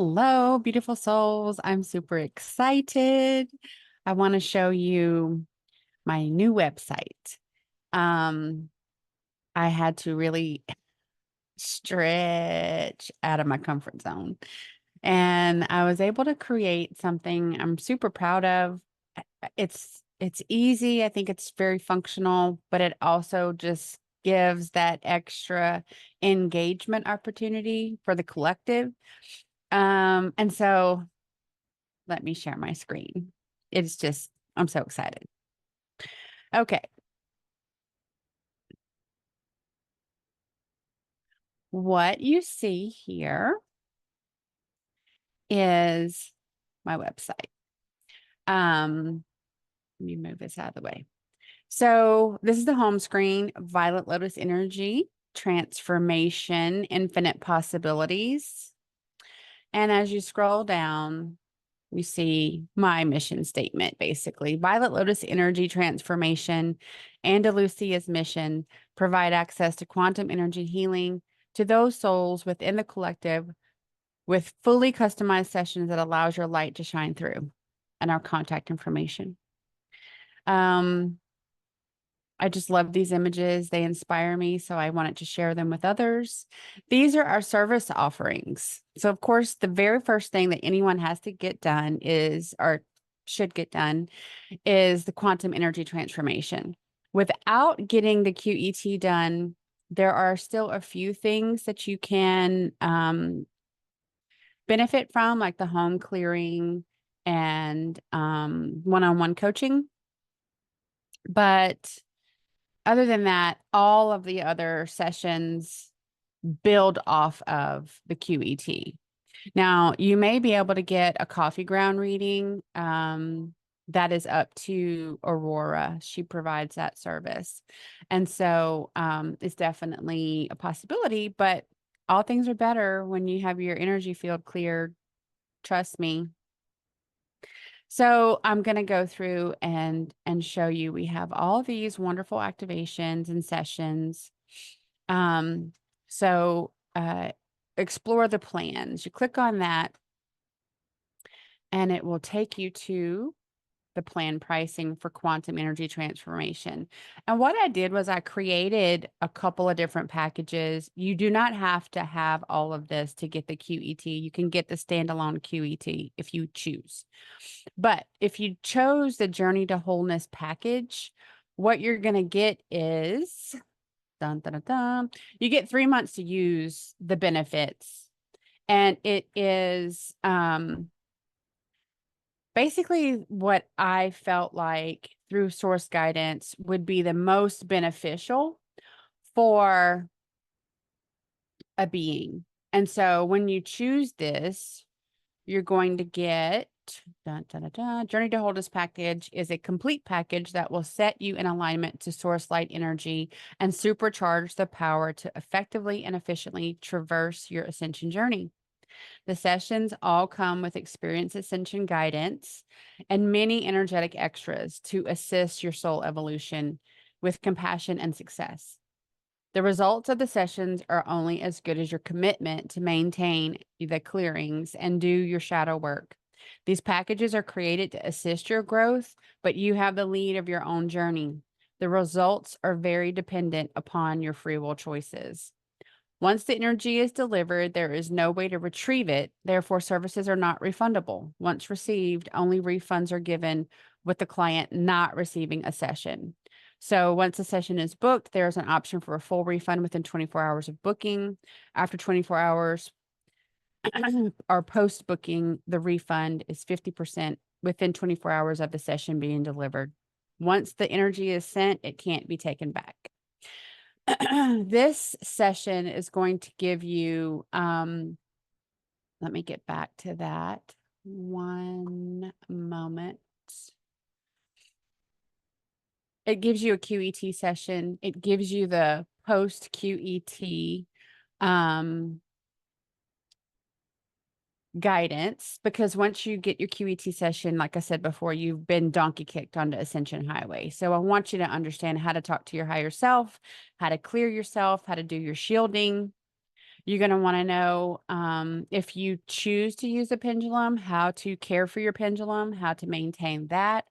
Hello, beautiful souls. I'm super excited. I want to show you my new website. Um, I had to really stretch out of my comfort zone, and I was able to create something I'm super proud of. It's easy. I think it's very functional, but it also just gives that extra engagement opportunity for the collective. And so let me share my screen. It's just, I'm so excited. Okay. What you see here is my website. Let me move this out of the way. So this is the home screen, Violet Lotus Energy, Transformation, Infinite Possibilities. And as you scroll down, you see my mission statement, basically. Violet Lotus Energy Transformation, Andalusia's mission, provide access to quantum energy healing to those souls within the collective with fully customized sessions that allows your light to shine through, and our contact information. I just love these images. They inspire me, so I wanted to share them with others. These are our service offerings. So, of course, the very first thing that anyone has to get done is, or should get done, is the quantum energy transformation. Without getting the QET done, there are still a few things that you can benefit from, like the home clearing and one-on-one coaching. But other than that, all of the other sessions build off of the QET. Now, you may be able to get a coffee ground reading. That is up to Aurora. She provides that service. And so it's definitely a possibility, but all things are better when you have your energy field cleared. Trust me. So I'm going to go through and show you. We have all these wonderful activations and sessions. So explore the plans. You click on that, and it will take you to the plan pricing for quantum energy transformation. And what I did was I created a couple of different packages. You do not have to have all of this to get the QET. You can get the standalone QET if you choose. But if you chose the Journey to Wholeness package, what you're going to get is, dun, dun, dun, dun, you get 3 months to use the benefits. And it is basically what I felt like through source guidance would be the most beneficial for a being. And so when you choose this, you're going to get Journey to Wholeness package is a complete package that will set you in alignment to source light energy and supercharge the power to effectively and efficiently traverse your ascension journey. The sessions all come with experienced ascension guidance and many energetic extras to assist your soul evolution with compassion and success. The results of the sessions are only as good as your commitment to maintain the clearings and do your shadow work. These packages are created to assist your growth, but you have the lead of your own journey. The results are very dependent upon your free will choices. Once the energy is delivered, there is no way to retrieve it. Therefore, services are not refundable. Once received, only refunds are given with the client not receiving a session. So once a session is booked, there's an option for a full refund within 24 hours of booking. After 24 hours or post booking, the refund is 50% within 24 hours of the session being delivered. Once the energy is sent, it can't be taken back. This session is going to give you, let me get back to that one moment. It gives you a QET session. It gives you the post QET guidance, because once you get your QET session, like I said before, you've been donkey kicked onto Ascension Highway. So I want you to understand how to talk to your higher self, how to clear yourself, how to do your shielding. You're going to want to know if you choose to use a pendulum, how to care for your pendulum, how to maintain that.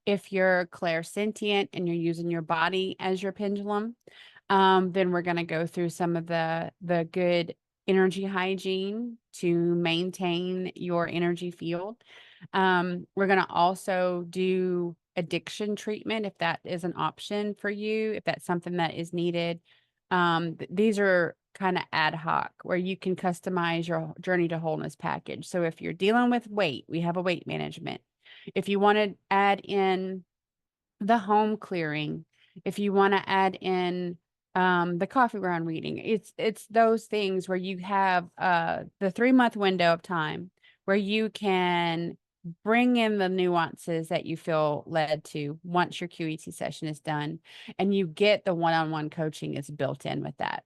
If you're clairsentient and you're using your body as your pendulum, then we're going to go through some of the good energy hygiene to maintain your energy field. We're going to also do addiction treatment if that is an option for you, if that's something that is needed. These are kind of ad hoc where you can customize your journey to wholeness package. So if you're dealing with weight, we have a weight management. If you want to add in the home clearing, if you want to add in the coffee ground reading, it's those things where you have the 3-month window of time where you can bring in the nuances that you feel led to once your QET session is done, and you get the one-on-one coaching is built in with that.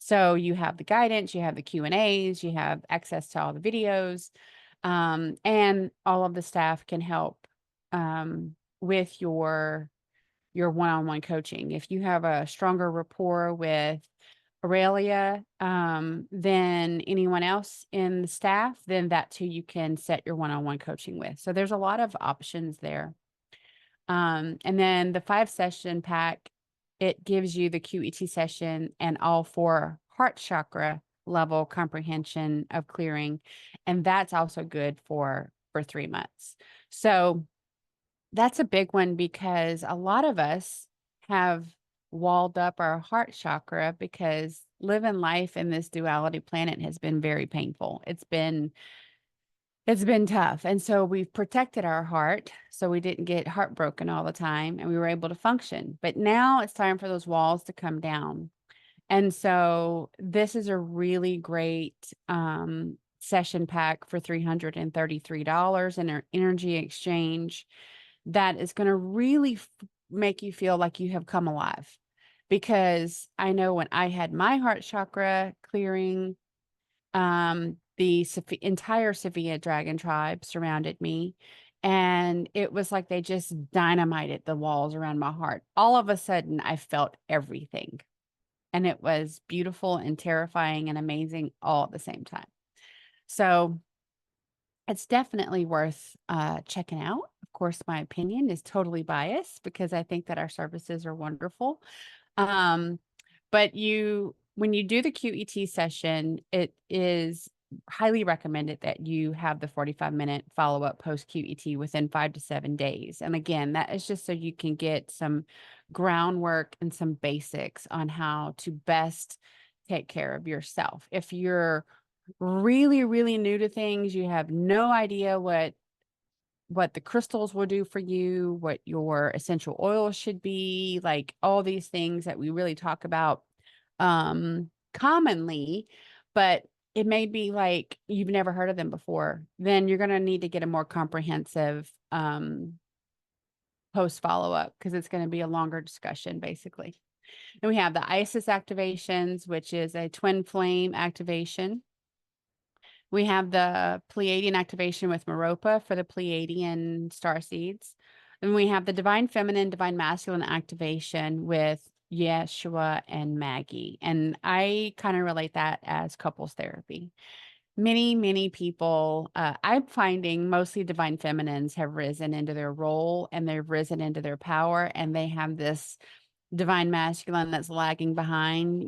So you have the guidance, you have the Q&As, you have access to all the videos, and all of the staff can help with your one-on-one coaching. If you have a stronger rapport with Aurelia than anyone else in the staff, then that's who you can set your one-on-one coaching with. So there's a lot of options there. And then the 5-session pack, it gives you the QET session and all 4 heart chakra level comprehension of clearing. And that's also good for 3 months. So that's a big one because a lot of us have walled up our heart chakra because living life in this duality planet has been very painful. It's been tough. And so we've protected our heart so we didn't get heartbroken all the time and we were able to function. But now it's time for those walls to come down. And so this is a really great session pack for $333 in our energy exchange that is going to really make you feel like you have come alive. Because I know when I had my heart chakra clearing, the entire Sophia dragon tribe surrounded me. And it was like they just dynamited the walls around my heart. All of a sudden, I felt everything. And it was beautiful and terrifying and amazing all at the same time. So it's definitely worth checking out. Of course, my opinion is totally biased because I think that our services are wonderful. But when you do the QET session, it is highly recommended that you have the 45-minute follow-up post QET within 5 to 7 days. And again, that is just so you can get some groundwork and some basics on how to best take care of yourself. If you're really, really new to things, you have no idea what the crystals will do for you, what your essential oils should be, like all these things that we really talk about commonly, but it may be like you've never heard of them before, then you're going to need to get a more comprehensive post follow-up because it's going to be a longer discussion basically. And we have the Isis activations, which is a twin flame activation. We have the Pleiadian activation with Meropa for the Pleiadian starseeds. And we have the divine feminine, divine masculine activation with Yeshua and Maggie. And I kind of relate that as couples therapy. Many, many people, I'm finding mostly divine feminines have risen into their role and they've risen into their power, and they have this divine masculine that's lagging behind,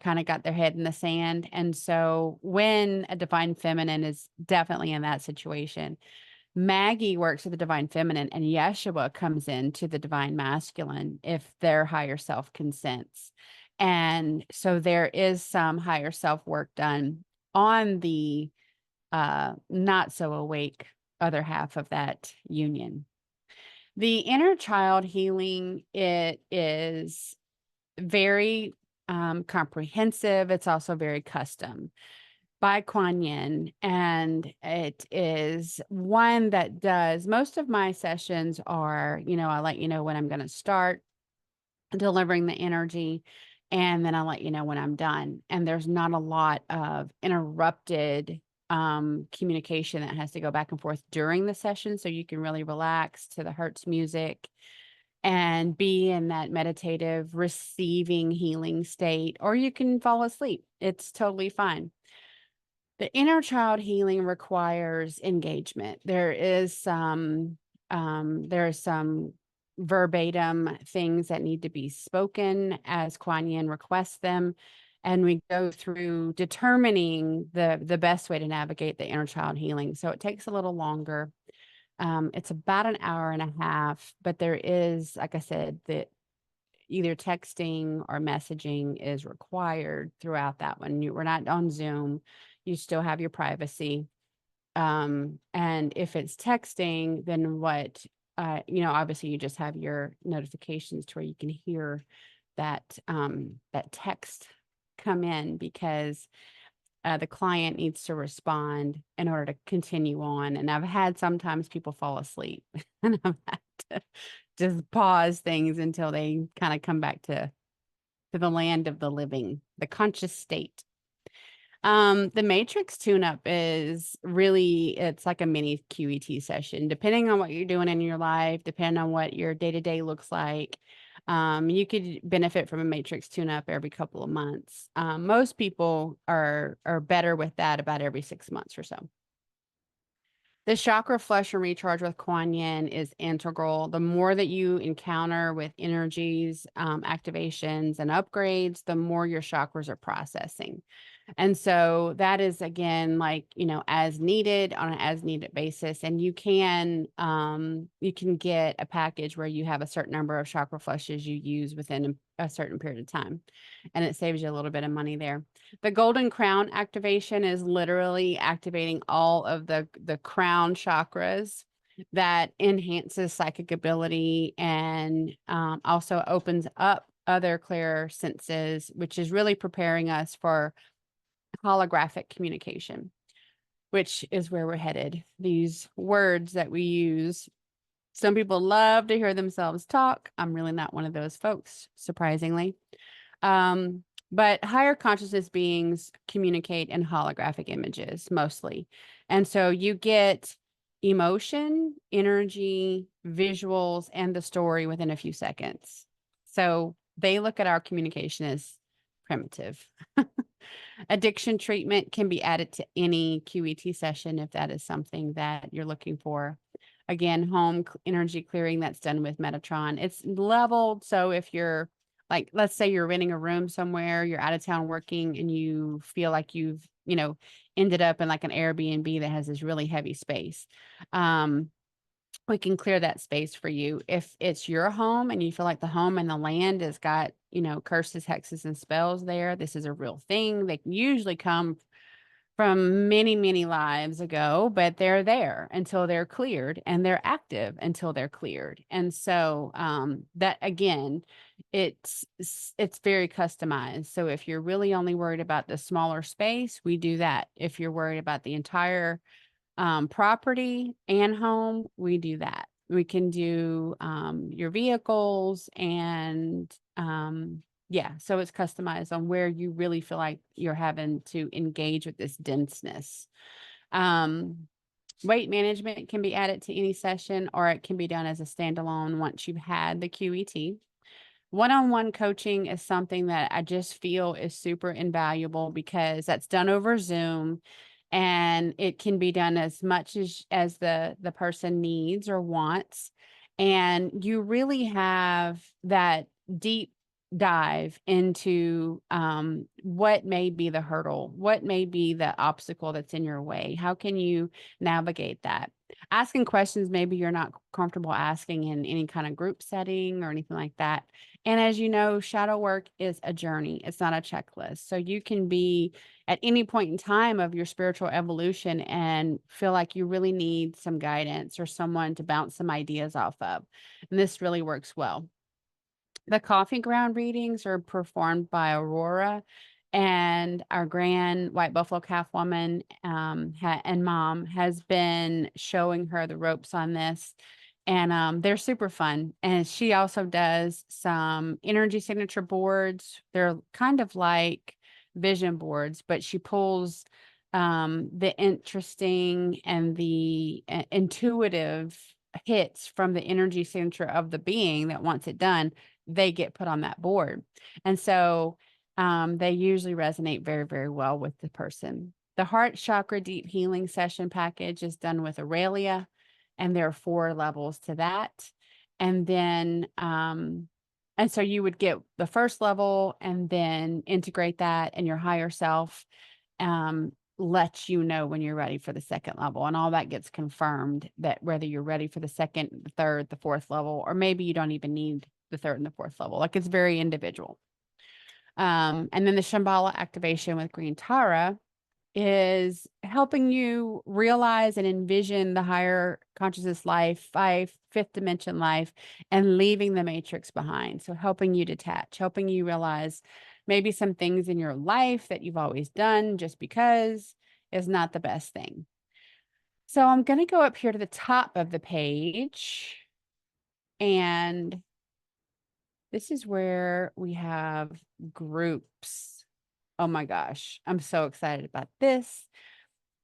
kind of got their head in the sand. And so when a divine feminine is definitely in that situation, Maggie works with the divine feminine and Yeshua comes into the divine masculine if their higher self consents. And so there is some higher self work done on the not so awake other half of that union. The inner child healing, it is very comprehensive. It's also very custom by Kuan Yin. And it is one that does, most of my sessions are, I let you know when I'm going to start delivering the energy, and then I'll let you know when I'm done. And there's not a lot of interrupted communication that has to go back and forth during the session. So you can really relax to the Hertz music and be in that meditative receiving healing state, or you can fall asleep. It's totally fine. The inner child healing requires engagement. There are some verbatim things that need to be spoken as Kuan Yin requests them. And we go through determining the best way to navigate the inner child healing. So it takes a little longer. It's about an hour and a half, but there is, like I said, that either texting or messaging is required throughout that one. We're not on Zoom. You still have your privacy. And if it's texting, then obviously you just have your notifications to where you can hear that text come in, because the client needs to respond in order to continue on. And I've had sometimes people fall asleep and I've had to just pause things until they kind of come back to the land of the living, the conscious state. The matrix tune-up is really, it's like a mini QET session, depending on what you're doing in your life, depending on what your day-to-day looks like. You could benefit from a matrix tune-up every couple of months. Most people are better with that about every 6 months or so. The chakra flush and recharge with Kuan Yin is integral. The more that you encounter with energies, activations, and upgrades, the more your chakras are processing. And so that is, again, like, as needed, on an as needed basis. And you can get a package where you have a certain number of chakra flushes you use within a certain period of time, and it saves you a little bit of money there. The golden crown activation is literally activating all of the crown chakras. That enhances psychic ability and also opens up other clear senses, which is really preparing us for holographic communication, which is where we're headed. These words that we use, some people love to hear themselves talk. I'm really not one of those folks, surprisingly. But higher consciousness beings communicate in holographic images mostly. And so you get emotion, energy, visuals, and the story within a few seconds. So they look at our communication as primitive. Addiction treatment can be added to any QET session if that is something that you're looking for. Again, home energy clearing, that's done with Metatron. It's leveled. So if you're like, let's say you're renting a room somewhere, you're out of town working, and you feel like you've, ended up in like an Airbnb that has this really heavy space. We can clear that space for you. If it's your home and you feel like the home and the land has got, curses, hexes, and spells there, this is a real thing. They can usually come from many, many lives ago, but they're there until they're cleared, and they're active until they're cleared. And so that, again, it's very customized. So if you're really only worried about the smaller space, we do that. If you're worried about the entire property and home, we do that. We can do your vehicles, and so it's customized on where you really feel like you're having to engage with this denseness. Weight management can be added to any session, or it can be done as a standalone once you've had the QET. One-on-one coaching is something that I just feel is super invaluable, because that's done over Zoom, and it can be done as much as the person needs or wants. And you really have that deep dive into what may be the hurdle, what may be the obstacle that's in your way. How can you navigate that? Asking questions maybe you're not comfortable asking in any kind of group setting or anything like that. And as you know, shadow work is a journey. It's not a checklist. So you can be at any point in time of your spiritual evolution and feel like you really need some guidance or someone to bounce some ideas off of. And this really works well. The coffee ground readings are performed by Aurora, and our grand white buffalo calf woman and mom has been showing her the ropes on this. And they're super fun. And she also does some energy signature boards. They're kind of like vision boards, but she pulls the interesting and the intuitive hits from the energy center of the being that wants it done, they get put on that board. And so they usually resonate very, very well with the person. The heart chakra deep healing session package is done with Aurelia, and there are 4 levels to that. And then, and so you would get the first level and then integrate that, and your higher self lets you know when you're ready for the second level. And all that gets confirmed, that whether you're ready for the second, the third, the 4th level, or maybe you don't even need the 3rd and the 4th level. Like, it's very individual. And then the Shambhala activation with Green Tara is helping you realize and envision the higher consciousness life, 5th dimension life, and leaving the matrix behind. So helping you detach, helping you realize maybe some things in your life that you've always done just because is not the best thing. So I'm going to go up here to the top of the page, and this is where we have groups. Oh my gosh, I'm so excited about this.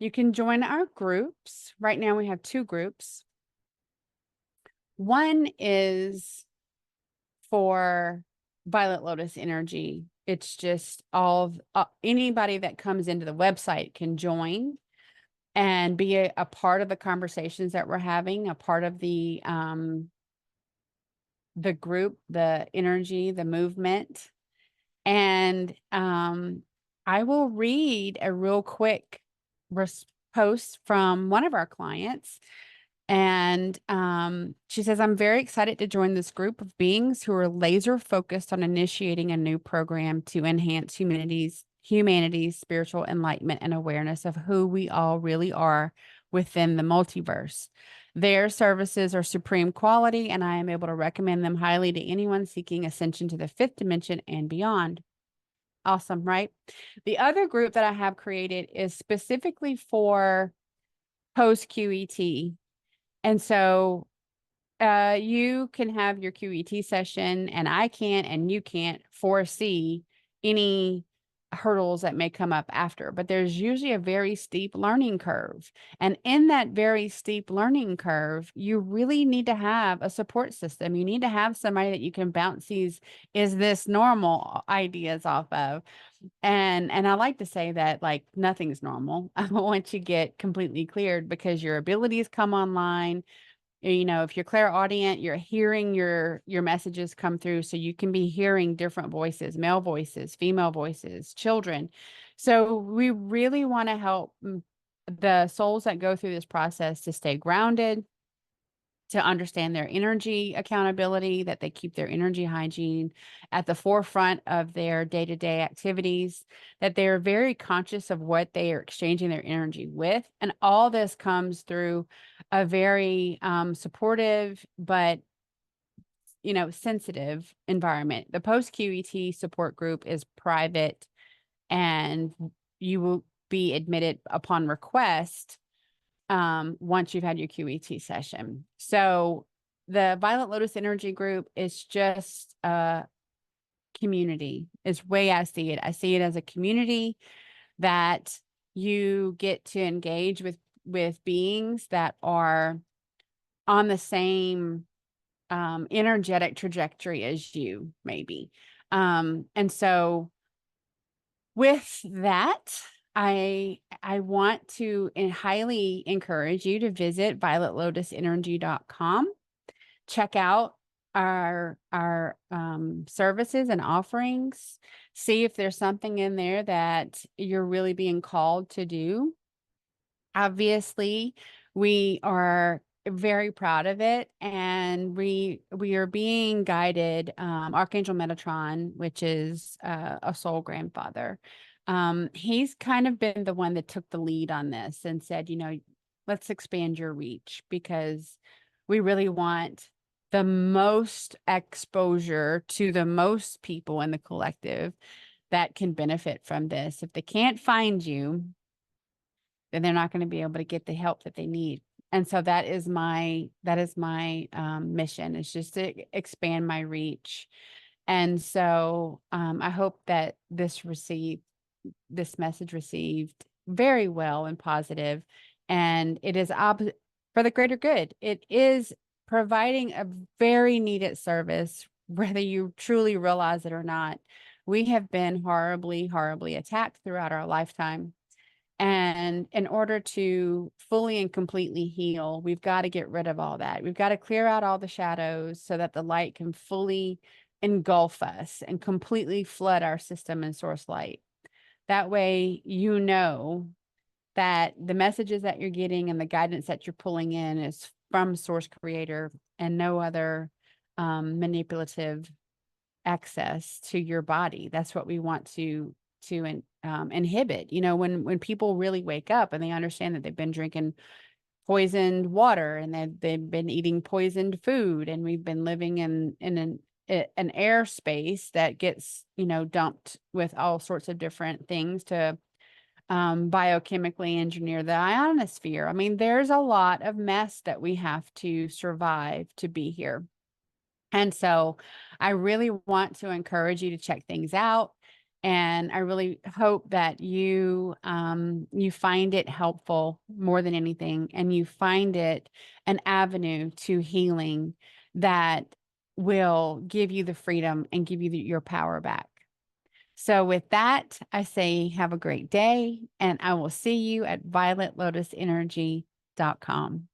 You can join our groups. Right now we have 2 groups. One is for Violet Lotus energy. It's just all anybody that comes into the website can join and be a part of the conversations that we're having, a part of the group, the energy, the movement. And I will read a real quick post from one of our clients. And she says, I'm very excited to join this group of beings who are laser focused on initiating a new program to enhance humanity's spiritual enlightenment and awareness of who we all really are within the multiverse. Their services are supreme quality, and I am able to recommend them highly to anyone seeking ascension to the 5th dimension and beyond. Awesome, right? The other group that I have created is specifically for post QET. And so you can have your QET session, and I can't, and you can't foresee any hurdles that may come up after, but there's usually a very steep learning curve. And in that very steep learning curve, you really need to have a support system. You need to have somebody that you can bounce these, is this normal ideas off of. And I like to say that, like, nothing's normal once you get completely cleared, because your abilities come online. You know, if you're clairaudient, you're hearing your messages come through, so you can be hearing different voices, male voices, female voices, children. So we really want to help the souls that go through this process to stay grounded, to understand their energy accountability, that they keep their energy hygiene at the forefront of their day-to-day activities, that they're very conscious of what they are exchanging their energy with. And all this comes through a very supportive, but, you know, sensitive environment. The post QET support group is private, and you will be admitted upon request once you've had your QET session. So the Violet Lotus Energy Group is just a community, is way I see it. I see it as a community that you get to engage with beings that are on the same energetic trajectory as you, maybe. And so with that, I want to highly encourage you to visit violetlotusenergy.com. Check out our services and offerings. See if there's something in there that you're really being called to do. Obviously, we are very proud of it, and we are being guided. Archangel Metatron, which is a soul grandfather, he's kind of been the one that took the lead on this and said, you know, let's expand your reach, because we really want the most exposure to the most people in the collective that can benefit from this. If they can't find you, then they're not going to be able to get the help that they need. And so that is my mission, is just to expand my reach. And so I hope that this message received very well and positive. And it is for the greater good. It is providing a very needed service, whether you truly realize it or not. We have been horribly, horribly attacked throughout our lifetime. And in order to fully and completely heal, we've got to get rid of all that. We've got to clear out all the shadows so that the light can fully engulf us and completely flood our system in source light. That way, you know that the messages that you're getting and the guidance that you're pulling in is from source creator and no other manipulative access to your body. That's what we want to inhibit. You know, when people really wake up and they understand that they've been drinking poisoned water and they've been eating poisoned food, and we've been living in an air space that gets, you know, dumped with all sorts of different things to biochemically engineer the ionosphere. I mean, there's a lot of mess that we have to survive to be here. And so I really want to encourage you to check things out. And I really hope that you find it helpful more than anything, and you find it an avenue to healing that will give you the freedom and give you your power back. So with that, I say have a great day, and I will see you at violetlotusenergy.com.